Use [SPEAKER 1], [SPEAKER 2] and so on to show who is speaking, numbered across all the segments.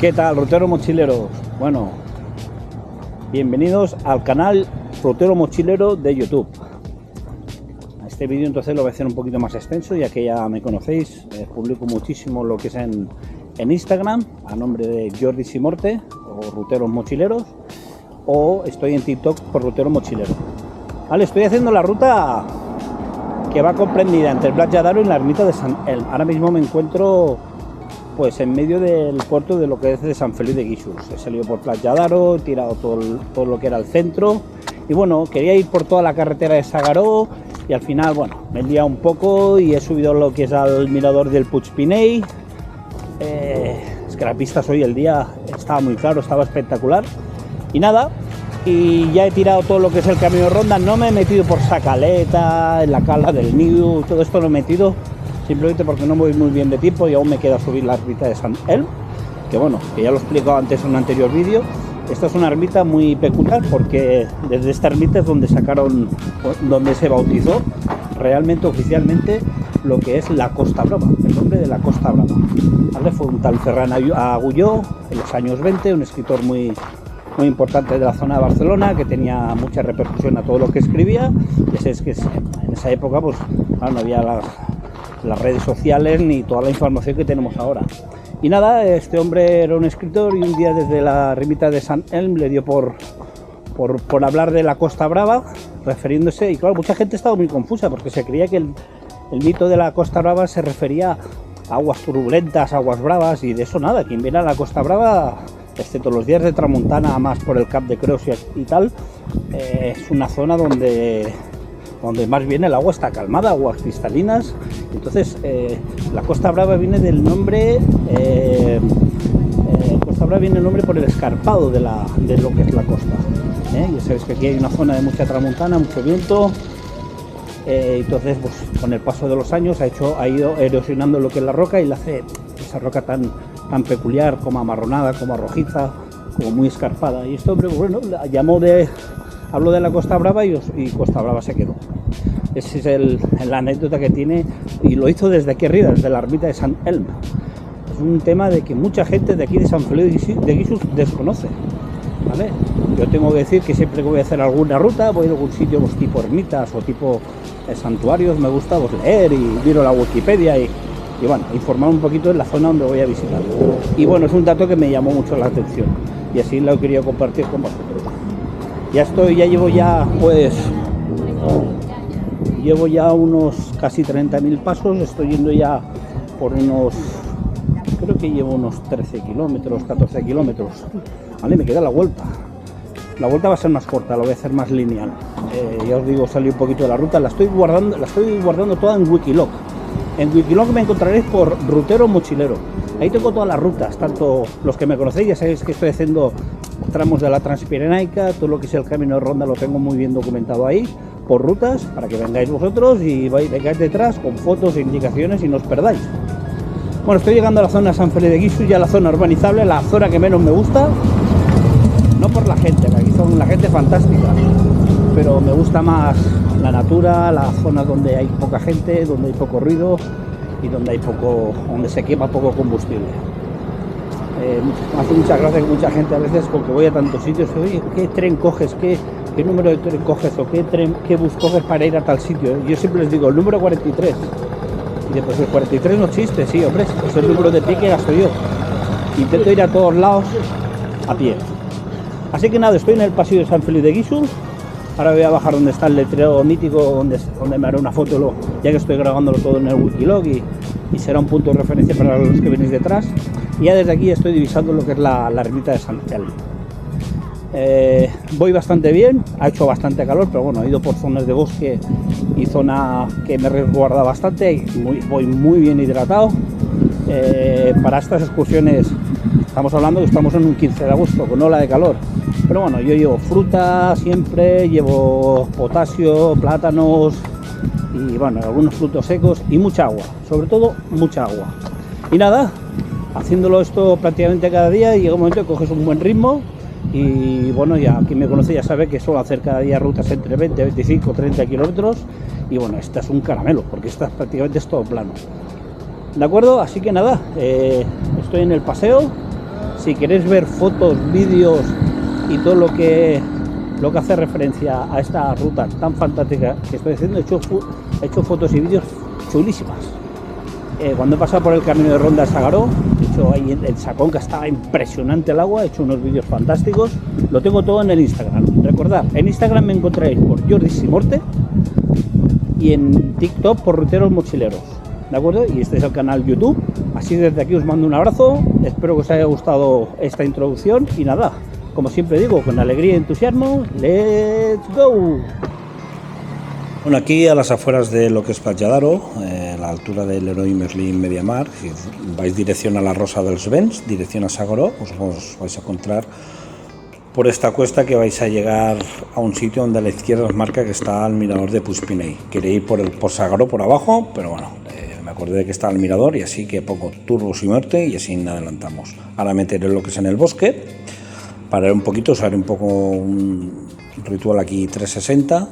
[SPEAKER 1] ¿Qué tal, ruteros mochileros? Bueno, bienvenidos al canal Rutero Mochilero de YouTube. Este vídeo entonces lo voy a hacer un poquito más extenso, ya que ya me conocéis. Publico muchísimo lo que es en Instagram, a nombre de Jordi Simorte o Ruteros Mochileros, o estoy en TikTok por Rutero Mochilero. Vale, estoy haciendo la ruta que va comprendida entre el Platja d'Aro y la ermita de Sant Elm. Ahora mismo me encuentro pues en medio del puerto de lo que es de Sant Feliu de Guíxols. He salido por Platja d'Aro, he tirado todo lo que era el centro y bueno, quería ir por toda la carretera de S'Agaró y al final, bueno, me he liado un poco y he subido lo que es al mirador del Puig Pinell. Es que las vistas hoy, el día estaba muy claro, estaba espectacular y nada, y ya he tirado todo lo que es el camino de ronda. No me he metido por Sa Caleta, en la Cala del Niu, todo esto lo he metido simplemente porque no voy muy bien de tiempo y aún me queda subir la ermita de Sant Elm, que bueno, que ya lo he explicado antes en un anterior vídeo. Esta es una ermita muy peculiar porque desde esta ermita es donde sacaron, donde se bautizó realmente oficialmente lo que es la Costa Brava, el nombre de la Costa Brava. ¿Vale? Fue un tal Ferran Agulló en los años 20, un escritor muy importante de la zona de Barcelona, que tenía mucha repercusión a todo lo que escribía. Ya sabéis que en esa época pues claro, no había las redes sociales ni toda la información que tenemos ahora. Y nada, este hombre era un escritor y un día desde la ermita de Sant Elm le dio por hablar de la Costa Brava, refiriéndose, y claro, mucha gente estaba muy confusa porque se creía que el mito de la Costa Brava se refería a aguas turbulentas, aguas bravas, y de eso nada. Quien viene a la Costa Brava, excepto los días de tramuntana, más por el Cap de Creus y tal, es una zona donde más bien el agua está calmada, aguas cristalinas. Entonces la Costa Brava viene del nombre, Costa Brava viene el nombre por el escarpado de lo que es la costa. Ya sabéis que aquí hay una zona de mucha tramuntana, mucho viento. Entonces pues con el paso de los años ha ido erosionando lo que es la roca y le hace esa roca tan peculiar, como amarronada, como rojiza, como muy escarpada. Y este hombre, bueno, habló de la Costa Brava y Costa Brava se quedó. Esa es la anécdota que tiene, y lo hizo desde aquí arriba, desde la ermita de Sant Elm. Es un tema de que mucha gente de aquí de Sant Feliu de Guíxols desconoce, ¿vale? Yo tengo que decir que siempre que voy a hacer alguna ruta, voy a algún sitio pues, tipo ermitas o tipo santuarios, me gusta pues, leer y miro la Wikipedia y bueno, informar un poquito de la zona donde voy a visitar. Y bueno, es un dato que me llamó mucho la atención y así lo quería compartir con vosotros. Llevo ya unos casi 30.000 pasos, estoy yendo ya por creo que llevo unos 13 kilómetros, 14 kilómetros, ¿vale? Me queda la vuelta. La vuelta va a ser más corta, la voy a hacer más lineal. Ya os digo, salí un poquito de la ruta, la estoy guardando toda en Wikiloc. En Wikiloc me encontraréis por Rutero Mochilero. Ahí tengo todas las rutas, tanto los que me conocéis, ya sabéis que estoy haciendo tramos de la Transpirenaica, todo lo que es el camino de ronda lo tengo muy bien documentado ahí, por rutas, para que vengáis vosotros y vengáis detrás con fotos e indicaciones y no os perdáis. Bueno, estoy llegando a la zona de Sant Feliu de Guíxols, ya la zona urbanizable, la zona que menos me gusta, no por la gente, que aquí son la gente fantástica, pero me gusta más la natura, la zona donde hay poca gente, donde hay poco ruido y donde se quema poco combustible. Me hace mucha gracia que mucha gente a veces, con que voy a tantos sitios, oye, ¿qué tren coges? ¿Qué número de tren coges? ¿O qué bus coges para ir a tal sitio? Yo siempre les digo, el número 43. Y después el 43 no existe, sí, hombre, es el número de pie que gasto yo. Intento ir a todos lados a pie. Así que nada, estoy en el pasillo de Sant Feliu de Guíxols. Ahora voy a bajar donde está el letrero mítico, donde me haré una foto, ya que estoy grabándolo todo en el Wikiloc y será un punto de referencia para los que venís detrás. Y ya desde aquí estoy divisando lo que es la ermita de Sant Elm. Voy bastante bien, ha hecho bastante calor, pero bueno, he ido por zonas de bosque y zona que me resguarda bastante, voy muy bien hidratado. Para estas excursiones estamos hablando que estamos en un 15 de agosto con ola de calor, pero bueno, yo llevo fruta siempre, llevo potasio, plátanos y bueno, algunos frutos secos y mucha agua, sobre todo mucha agua. Y nada, haciéndolo esto prácticamente cada día, llega un momento que coges un buen ritmo. Y bueno, ya quien me conoce ya sabe que suelo hacer cada día rutas entre 20, 25, 30 kilómetros. Y bueno, esta es un caramelo, porque esta prácticamente es todo plano. ¿De acuerdo? Así que nada, estoy en el paseo Si queréis ver fotos, vídeos y todo lo que hace referencia a esta ruta tan fantástica que estoy haciendo, he hecho fotos y vídeos chulísimas. Cuando he pasado por el camino de Ronda de Sagaró, he hecho ahí el Sacón, que estaba impresionante el agua, he hecho unos vídeos fantásticos. Lo tengo todo en el Instagram. Recordad, en Instagram me encontraréis por Jordi Simorte y en TikTok por Ruteros Mochileros, ¿de acuerdo? Y este es el canal YouTube. Así desde aquí os mando un abrazo, espero que os haya gustado esta introducción y nada, como siempre digo, con alegría y entusiasmo, ¡let's go! Bueno, aquí a las afueras de lo que es Plat d'Aro, a la altura del Leroy Merlin Mediamar, si vais dirección a la Rosa dels Vents, dirección a Sagaró, os vais a encontrar por esta cuesta que vais a llegar a un sitio donde a la izquierda os marca que está el mirador de Puigpinell. Quería ir por Sagaró por abajo, pero bueno, me acordé de que está el mirador y así que pongo Turbo y muerte y así adelantamos. Ahora meteré lo que es en el bosque, pararé un poquito, os haré un poco un ritual aquí 360.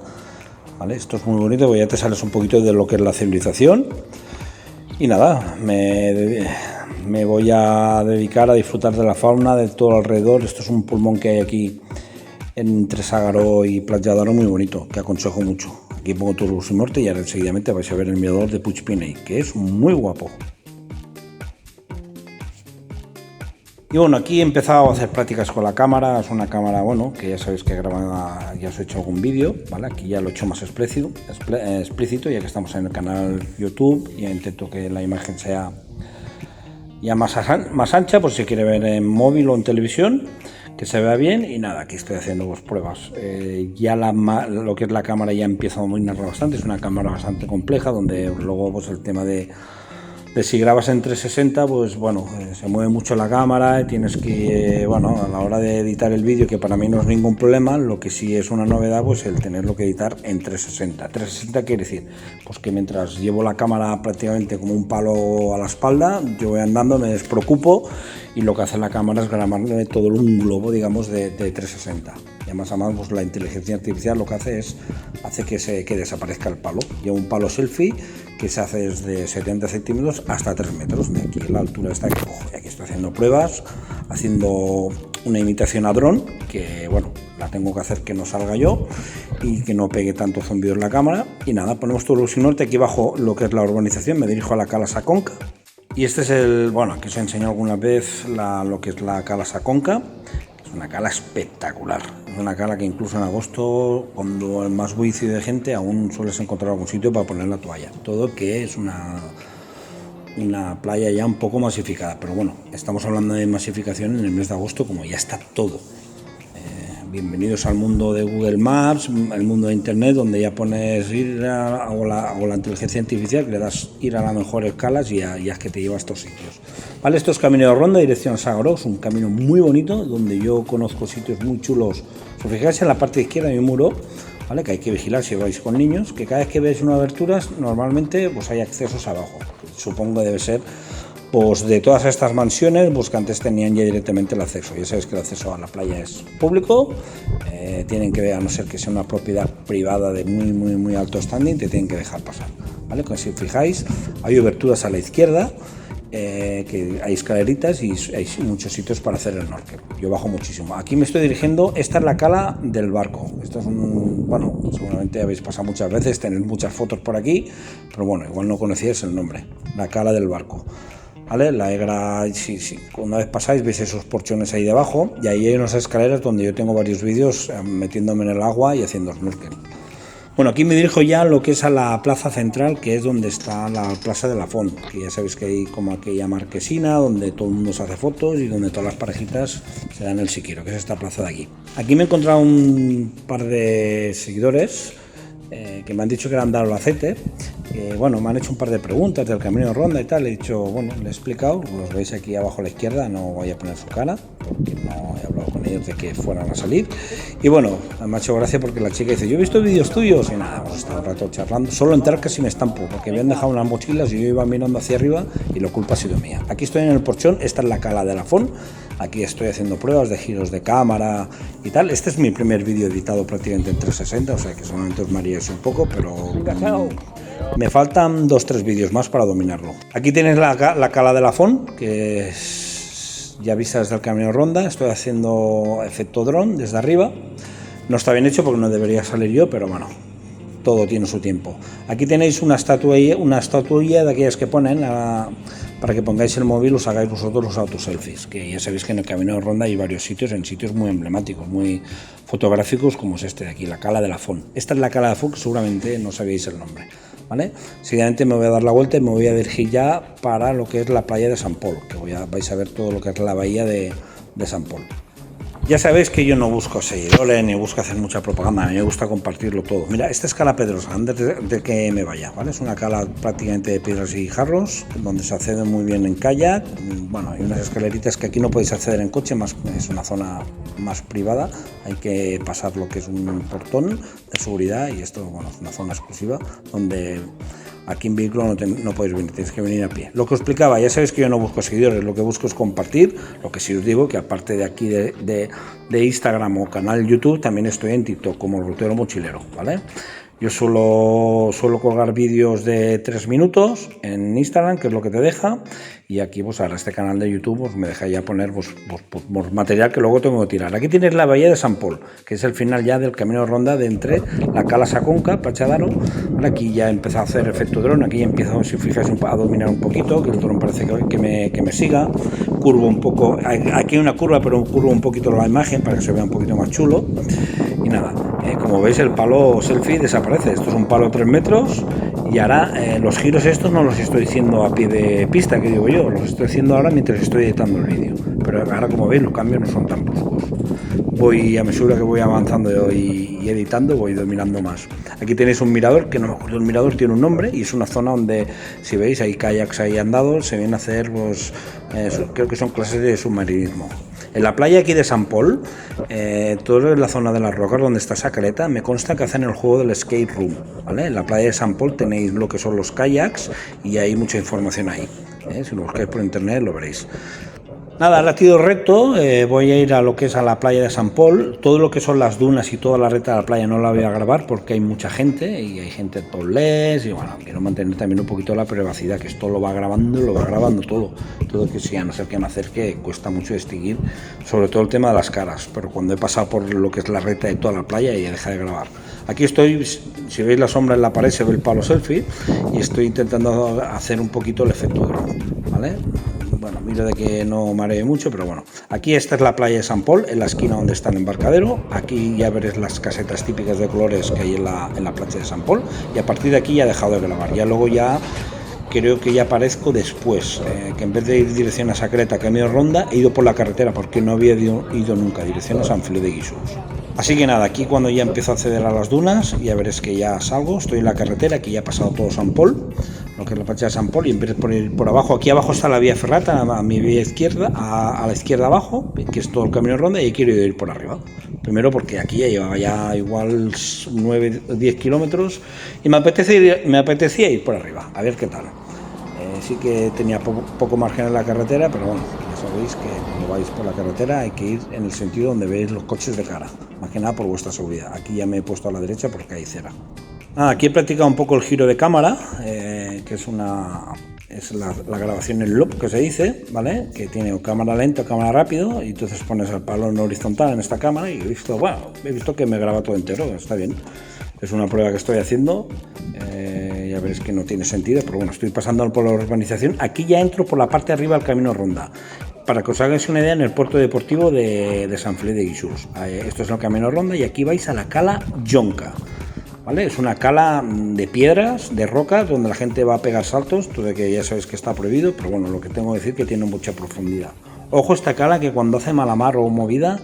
[SPEAKER 1] ¿Vale? Esto es muy bonito porque ya te sales un poquito de lo que es la civilización y nada, me voy a dedicar a disfrutar de la fauna, de todo alrededor. Esto es un pulmón que hay aquí entre Sagaró y Plat d'Aro muy bonito, que aconsejo mucho. Aquí pongo Turbo y Norte y ahora enseguidamente vais a ver el mirador de Puigpinell, que es muy guapo. Y bueno, aquí he empezado a hacer prácticas con la cámara. Es una cámara, bueno, que ya sabéis que grababa, ya os he hecho algún vídeo, ¿vale? Aquí ya lo he hecho más explícito, ya que estamos en el canal YouTube, y intento que la imagen sea ya más ancha, por si quiere ver en móvil o en televisión, que se vea bien. Y nada, aquí estoy haciendo pruebas. Ya lo que es la cámara ya empieza a dominar bastante, es una cámara bastante compleja, donde luego pues el tema de si grabas en 360, pues bueno, se mueve mucho la cámara y tienes que, bueno, a la hora de editar el vídeo, que para mí no es ningún problema, lo que sí es una novedad, pues el tenerlo que editar en 360. 360 quiere decir, pues que mientras llevo la cámara prácticamente como un palo a la espalda, yo voy andando, me despreocupo y lo que hace la cámara es grabarme todo un globo, digamos, de 360. Y además, pues la inteligencia artificial lo que hace es que desaparezca el palo. Llevo un palo selfie que se hace desde 70 centímetros hasta 3 metros. Aquí la altura está que cojo. Y aquí estoy haciendo pruebas, haciendo una imitación a dron, que bueno, la tengo que hacer que no salga yo y que no pegue tanto zumbido en la cámara. Y nada, ponemos Turbo y Norte aquí bajo lo que es la urbanización. Me dirijo a la Cala Saconca. Y este es bueno, que os he enseñado alguna vez lo que es la Cala Saconca. Es una cala espectacular. Es una cala que incluso en agosto, cuando hay más bullicio de gente, aún sueles encontrar algún sitio para poner la toalla. Todo que es una playa ya un poco masificada. Pero bueno, estamos hablando de masificación en el mes de agosto, como ya está todo. Bienvenidos al mundo de Google Maps, el mundo de Internet, donde ya pones hago la inteligencia artificial, que le das ir a las mejores calas y ya es que te lleva a estos sitios. Vale, esto es Camino de Ronda, dirección a Sagaró, es un camino muy bonito, donde yo conozco sitios muy chulos. Si os fijáis en la parte izquierda hay un muro, ¿vale? Que hay que vigilar si vais con niños, que cada vez que veis una abertura, normalmente pues hay accesos abajo. Supongo que debe ser pues de todas estas mansiones, pues que antes tenían ya directamente el acceso. Ya sabéis que el acceso a la playa es público, tienen que, a no ser que sea una propiedad privada de muy alto standing, te tienen que dejar pasar, ¿vale? Como si os fijáis, hay aberturas a la izquierda, que hay escaleritas y hay muchos sitios para hacer el snorkel. Yo bajo muchísimo. Aquí me estoy dirigiendo, esta es la cala del barco. Esto es bueno, seguramente habéis pasado muchas veces, tenéis muchas fotos por aquí, pero bueno, igual no conocíais el nombre, la cala del barco. ¿Vale? La Egra, sí, una vez pasáis veis esos porchones ahí debajo y ahí hay unas escaleras donde yo tengo varios vídeos metiéndome en el agua y haciendo snorkel. Bueno, aquí me dirijo ya a lo que es a la plaza central, que es donde está la Plaza de la Font, que ya sabéis que hay como aquella marquesina donde todo el mundo se hace fotos y donde todas las parejitas se dan el si quiero, que es esta plaza de aquí. Aquí me he encontrado un par de seguidores que me han dicho que eran de Albacete. Bueno, me han hecho un par de preguntas del Camino de Ronda y tal. He dicho, bueno, le he explicado, los veis aquí abajo a la izquierda, no voy a poner su cara porque no he hablado con ellos de que fueran a salir. Y bueno, me ha hecho gracia porque la chica dice, yo he visto vídeos tuyos y nada, hemos estado un rato charlando, solo entrar casi me estampo porque me habían dejado unas mochilas y yo iba mirando hacia arriba y la culpa ha sido mía. Aquí estoy en el porchón, esta es la cala de la Font. Aquí estoy haciendo pruebas de giros de cámara y tal. Este es mi primer vídeo editado prácticamente en 360, o sea que solamente os mareáis un poco, pero me faltan 2-3 vídeos más para dominarlo. Aquí tenéis la cala de la Font, que ya vistas del camino ronda. Estoy haciendo efecto dron desde arriba. No está bien hecho porque no debería salir yo, pero bueno, todo tiene su tiempo. Aquí tenéis una estatuilla de aquellas que ponen para que pongáis el móvil, os hagáis vosotros los autoselfies, que ya sabéis que en el camino de ronda hay varios sitios, en sitios muy emblemáticos, muy fotográficos, como es este de aquí, la Cala de la Font. Esta es la Cala de la Font, que seguramente no sabéis el nombre, ¿vale? Seguidamente me voy a dar la vuelta y me voy a dirigir ya para lo que es la playa de Sant Pol, que vais a ver todo lo que es la bahía de Sant Pol. Ya sabéis que yo no busco seguidores ni busco hacer mucha propaganda, a mí me gusta compartirlo todo. Mira, esta es Cala Pedrosa, antes de que me vaya, ¿vale? Es una cala prácticamente de piedras y jarros, donde se accede muy bien en kayak. Bueno, hay unas escaleritas que aquí no podéis acceder en coche, es una zona más privada, hay que pasar lo que es un portón de seguridad y esto, bueno, es una zona exclusiva donde aquí en vehículo no podéis venir, tenéis que venir a pie. Lo que os explicaba, ya sabéis que yo no busco seguidores, lo que busco es compartir. Lo que sí os digo, que aparte de aquí de Instagram o canal YouTube, también estoy en TikTok como Rutero Mochilero, ¿vale? Yo suelo colgar vídeos de 3 minutos en Instagram, que es lo que te deja, y aquí pues ahora este canal de YouTube pues, me deja ya poner material que luego tengo que tirar. Aquí tienes la bahía de Sant Pol, que es el final ya del camino de ronda de entre la Cala Saconca, Pachadaro. Aquí ya empezado a hacer efecto dron, aquí ya empiezo, si fijáis, a dominar un poquito, que el dron parece que me siga, curvo un poco, aquí hay una curva, pero curvo un poquito la imagen para que se vea un poquito más chulo. Y nada, como veis el palo selfie desaparece, esto es un palo de 3 metros y ahora los giros estos no los estoy haciendo a pie de pista, que digo yo, los estoy haciendo ahora mientras estoy editando el vídeo, pero ahora como veis los cambios no son tan bruscos. Voy a mesura que voy avanzando y editando, voy dominando más. Aquí tenéis un mirador, que no me acuerdo, el mirador tiene un nombre y es una zona donde, si veis, hay kayaks ahí andados, se vienen a hacer, pues, creo que son clases de submarinismo. En la playa aquí de Sant Pol, todo en la zona de las rocas donde está esa caleta, me consta que hacen el juego del skate room, ¿vale? En la playa de Sant Pol tenéis lo que son los kayaks y hay mucha información ahí, si lo buscáis por internet lo veréis. Nada, latido recto, voy a ir a lo que es a la playa de Sant Pol. Todo lo que son las dunas y toda la recta de la playa no la voy a grabar porque hay mucha gente y hay gente topless y bueno, quiero mantener también un poquito la privacidad, que esto lo va grabando todo que sí, a no ser que me acerque, cuesta mucho distinguir, sobre todo el tema de las caras, pero cuando he pasado por lo que es la recta de toda la playa ya deja de grabar. Aquí estoy, si veis la sombra en la pared se ve el palo selfie y estoy intentando hacer un poquito el efecto drone, ¿vale? Bueno, miro de que no maree mucho, pero bueno. Aquí esta es la playa de Sant Pol, en la esquina donde está el embarcadero. Aquí ya veréis las casetas típicas de colores que hay en la playa de Sant Pol. Y a partir de aquí ya he dejado de grabar. Ya luego ya creo que ya aparezco después, que en vez de ir dirección a Sacreta, camino ronda, he ido por la carretera porque no había ido nunca, dirección a Sant Feliu de Guíxols. Así que nada, aquí cuando ya empiezo a acceder a las dunas, ya veréis que ya salgo, estoy en la carretera, aquí ya ha pasado todo Sant Pol, lo que es la playa de Sant Pol, y empiezo por ir por abajo. Aquí abajo está la vía ferrata, a mi vía izquierda, a la izquierda abajo, que es todo el camino de ronda, y quiero ir por arriba. Primero porque aquí ya llevaba ya igual 9 o 10 kilómetros y me apetecía ir por arriba, a ver qué tal. Sí que tenía poco margen en la carretera, pero bueno, ya sabéis que cuando vais por la carretera hay que ir en el sentido donde veis los coches de cara, más que nada por vuestra seguridad. Aquí ya me he puesto a la derecha porque hay cera. Aquí he practicado un poco el giro de cámara, que es la grabación en loop que se dice, ¿vale? Que tiene cámara lenta o cámara rápido, y entonces pones el palo en horizontal en esta cámara y he visto que me graba todo entero, está bien. Es una prueba que estoy haciendo, ya veréis que no tiene sentido, pero bueno, estoy pasando por la urbanización. Aquí ya entro por la parte de arriba del camino ronda. Para que os hagáis una idea, en el puerto deportivo de Sant Feliu de Guíxols. Esto es el camino ronda y aquí vais a la cala Jonca, ¿vale? Es una cala de piedras, de rocas, donde la gente va a pegar saltos, todo de que ya sabéis que está prohibido, pero bueno, lo que tengo que decir es que tiene mucha profundidad. Ojo esta cala, que cuando hace mala mar o movida,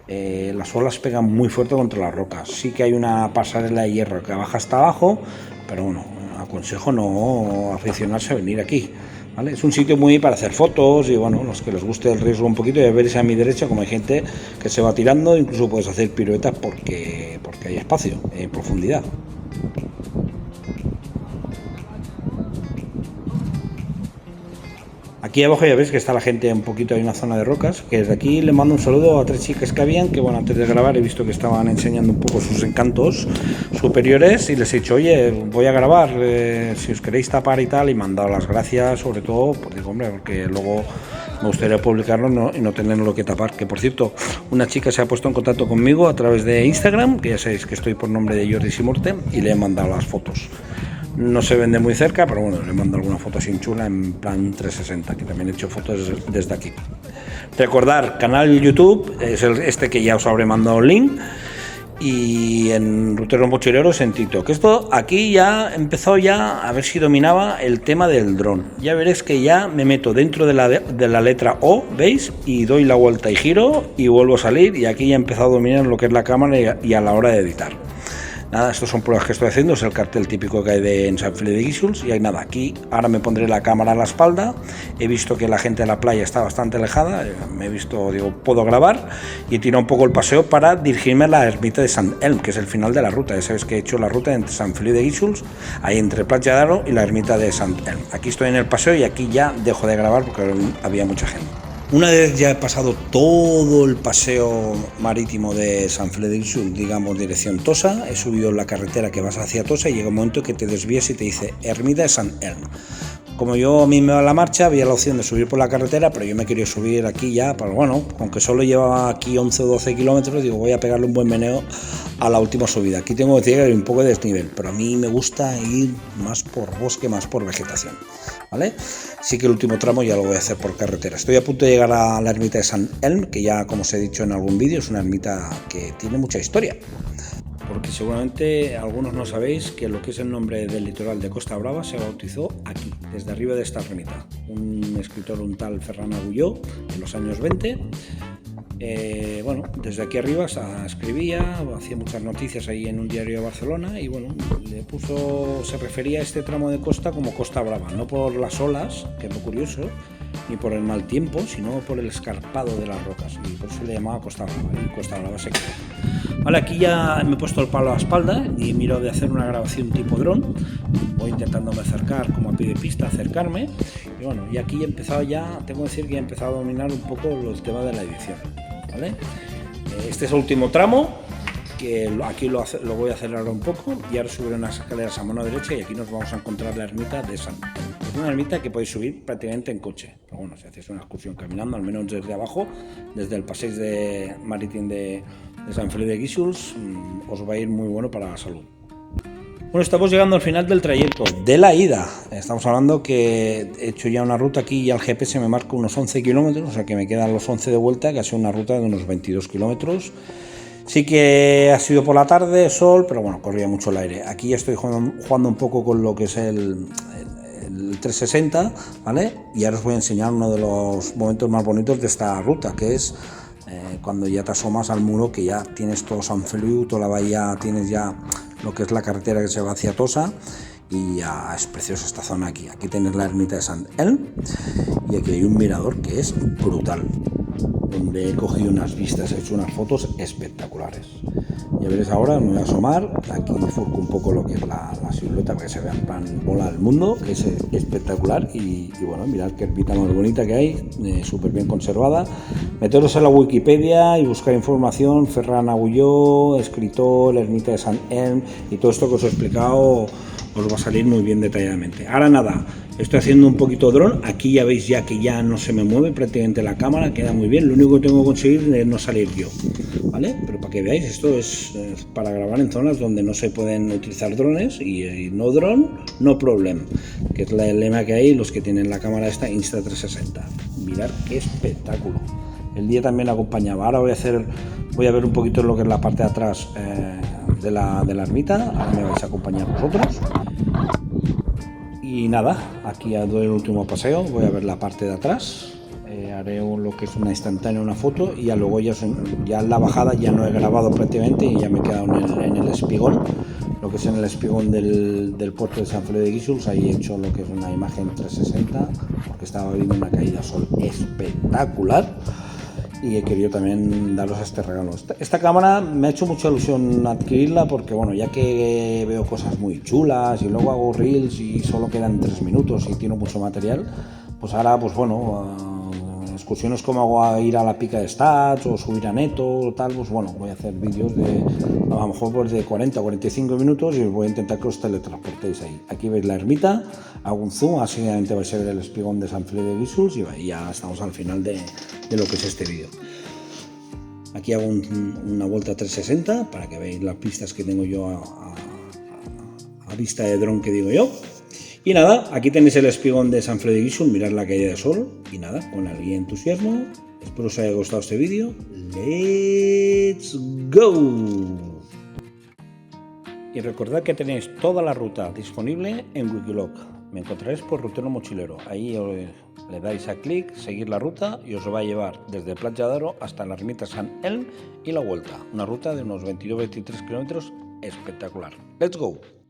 [SPEAKER 1] las olas pegan muy fuerte contra las rocas. Sí que hay una pasarela de hierro que baja hasta abajo, pero bueno, aconsejo no aficionarse a venir aquí, ¿vale? Es un sitio muy para hacer fotos y bueno, los que les guste el riesgo un poquito, ya veréis a mi derecha como hay gente que se va tirando, incluso puedes hacer piruetas porque hay espacio, hay profundidad. Aquí abajo ya veis que está la gente un poquito, hay una zona de rocas, que desde aquí le mando un saludo a 3 chicas que habían, que bueno, antes de grabar he visto que estaban enseñando un poco sus encantos superiores y les he dicho, oye, voy a grabar, si os queréis tapar y tal, y me han dado las gracias, sobre todo, porque hombre, porque luego me gustaría publicarlo y no tenerlo que tapar. Que por cierto, una chica se ha puesto en contacto conmigo a través de Instagram, que ya sabéis que estoy por nombre de Jordi Simorte, y le he mandado las fotos. No se vende muy cerca, pero bueno, le mando alguna foto sin chula en plan 360, que también he hecho fotos desde aquí. Recordar, canal YouTube, es este que ya os habré mandado el link, y en Ruteros Mochileros en TikTok. Esto aquí ya empezó ya a ver si dominaba el tema del dron. Ya veréis que ya me meto dentro de la letra O, ¿veis? Y doy la vuelta y giro y vuelvo a salir, y aquí ya he empezado a dominar lo que es la cámara y a la hora de editar. Nada, estos son pruebas que estoy haciendo, es el cartel típico que hay en Sant Feliu de Guíxols, y hay nada, aquí ahora me pondré la cámara a la espalda, he visto que la gente de la playa está bastante alejada, me he visto, digo, puedo grabar, y he tirado un poco el paseo para dirigirme a la ermita de Sant Elm, que es el final de la ruta. Ya sabéis que he hecho la ruta entre Sant Feliu de Guíxols, ahí entre Platja d'Aro y la ermita de Sant Elm. Aquí estoy en el paseo y aquí ya dejo de grabar porque había mucha gente. Una vez ya he pasado todo el paseo marítimo de Sant Feliu de Guíxols, digamos dirección Tossa, he subido la carretera que vas hacia Tossa y llega un momento que te desvías y te dice Ermita de Sant Elm. Como a mí me va la marcha, había la opción de subir por la carretera, pero yo me quería subir aquí ya, pues bueno, aunque solo llevaba aquí 11 o 12 kilómetros, digo, voy a pegarle un buen meneo a la última subida. Aquí tengo que decir que hay un poco de desnivel, pero a mí me gusta ir más por bosque, más por vegetación, ¿vale? Sí que el último tramo ya lo voy a hacer por carretera. Estoy a punto de llegar a la ermita de Sant Elm, que ya, como os he dicho en algún vídeo, es una ermita que tiene mucha historia. Porque seguramente algunos no sabéis que lo que es el nombre del litoral de Costa Brava se bautizó aquí, desde arriba de esta ermita. Un escritor, un tal Ferran Agulló, en los años 20, bueno, desde aquí arriba escribía, hacía muchas noticias ahí en un diario de Barcelona, y bueno, se refería a este tramo de costa como Costa Brava, no por las olas, que es lo curioso, ni por el mal tiempo, sino por el escarpado de las rocas, y por eso le llamaba Costa Brava, y Costa Brava se quedó. Vale, aquí ya me he puesto el palo a la espalda y miro de hacer una grabación tipo dron. Voy intentándome acercar, como a pie de pista, acercarme. Y bueno, y aquí he empezado ya, tengo que decir que he empezado a dominar un poco el tema de la edición, ¿vale? Este es el último tramo, que aquí lo voy a acelerar un poco, y ahora subiré unas escaleras a mano derecha y aquí nos vamos a encontrar la ermita de Sant Elm. Es una ermita que podéis subir prácticamente en coche, pero bueno, si hacéis una excursión caminando, al menos desde abajo, desde el paseo marítimo de Sant Feliu de Guíxols, os va a ir muy bueno para la salud. Bueno, estamos llegando al final del trayecto de la ida. Estamos hablando que he hecho ya una ruta aquí y al GPS me marca unos 11 kilómetros, o sea que me quedan los 11 de vuelta, que ha sido una ruta de unos 22 kilómetros. Sí que ha sido por la tarde, sol, pero bueno, corría mucho el aire. Aquí ya estoy jugando un poco con lo que es el 360, ¿vale? Y ahora os voy a enseñar uno de los momentos más bonitos de esta ruta, que es cuando ya te asomas al muro, que ya tienes todo Sant Feliu, toda la bahía, tienes ya lo que es la carretera que se va hacia Tossa, y ya es preciosa esta zona aquí. Aquí tenéis la ermita de Sant Elm, y aquí hay un mirador que es brutal, donde he cogido unas vistas, he hecho unas fotos espectaculares. Ya veréis ahora, me voy a asomar, aquí furco un poco lo que es la silueta para que se vea en plan bola al mundo, que es espectacular, y bueno, mirad qué ermita más bonita que hay, súper bien conservada. Meteros en la Wikipedia y buscar información, Ferran Agulló, escritor, ermita de Sant Elm, y todo esto que os he explicado os va a salir muy bien detalladamente. Ahora nada, estoy haciendo un poquito dron, aquí ya veis ya que ya no se me mueve prácticamente la cámara, queda muy bien, lo único que tengo que conseguir es no salir yo, ¿vale? Pero para que veáis, esto es para grabar en zonas donde no se pueden utilizar drones, y no dron, no problem, que es el lema que hay los que tienen la cámara esta Insta360. Mirad qué espectáculo. El día también acompañaba. Ahora voy a ver un poquito lo que es la parte de atrás de la ermita. Ahora me vais a acompañar vosotros. Y nada, aquí doy el último paseo, voy a ver la parte de atrás. Haré lo que es una instantánea, una foto, y ya luego ya en la bajada ya no he grabado prácticamente, y ya me he quedado en el espigón, lo que es en el espigón del puerto de Sant Feliu de Guíxols. Ahí he hecho lo que es una imagen 360, porque estaba viendo una caída de sol espectacular, y he querido también daros este regalo. Esta cámara me ha hecho mucha ilusión adquirirla, porque bueno, ya que veo cosas muy chulas y luego hago reels y solo quedan 3 minutos y tiene mucho material, pues ahora pues bueno, es excursiones como hago a ir a la Pica de Stats o subir a Neto o tal, pues bueno, voy a hacer vídeos de a lo mejor pues de 40 o 45 minutos y voy a intentar que os teletransportéis ahí. Aquí veis la ermita, hago un zoom, así obviamente vais a ver el espigón de Sant Feliu de Guíxols y ya estamos al final de lo que es este vídeo. Aquí hago una vuelta 360 para que veáis las pistas que tengo yo a vista de dron que digo yo. Y nada, aquí tenéis el espigón de Sant Feliu de Guíxols, mirad la caída de sol. Y nada, con alegría y entusiasmo, espero os haya gustado este vídeo. ¡Let's go! Y recordad que tenéis toda la ruta disponible en Wikiloc. Me encontraréis por Rutero Mochilero. Ahí le dais a clic, seguir la ruta y os va a llevar desde Platja d'Aro hasta la ermita Sant Elm y la vuelta. Una ruta de unos 22-23 kilómetros espectacular. ¡Let's go!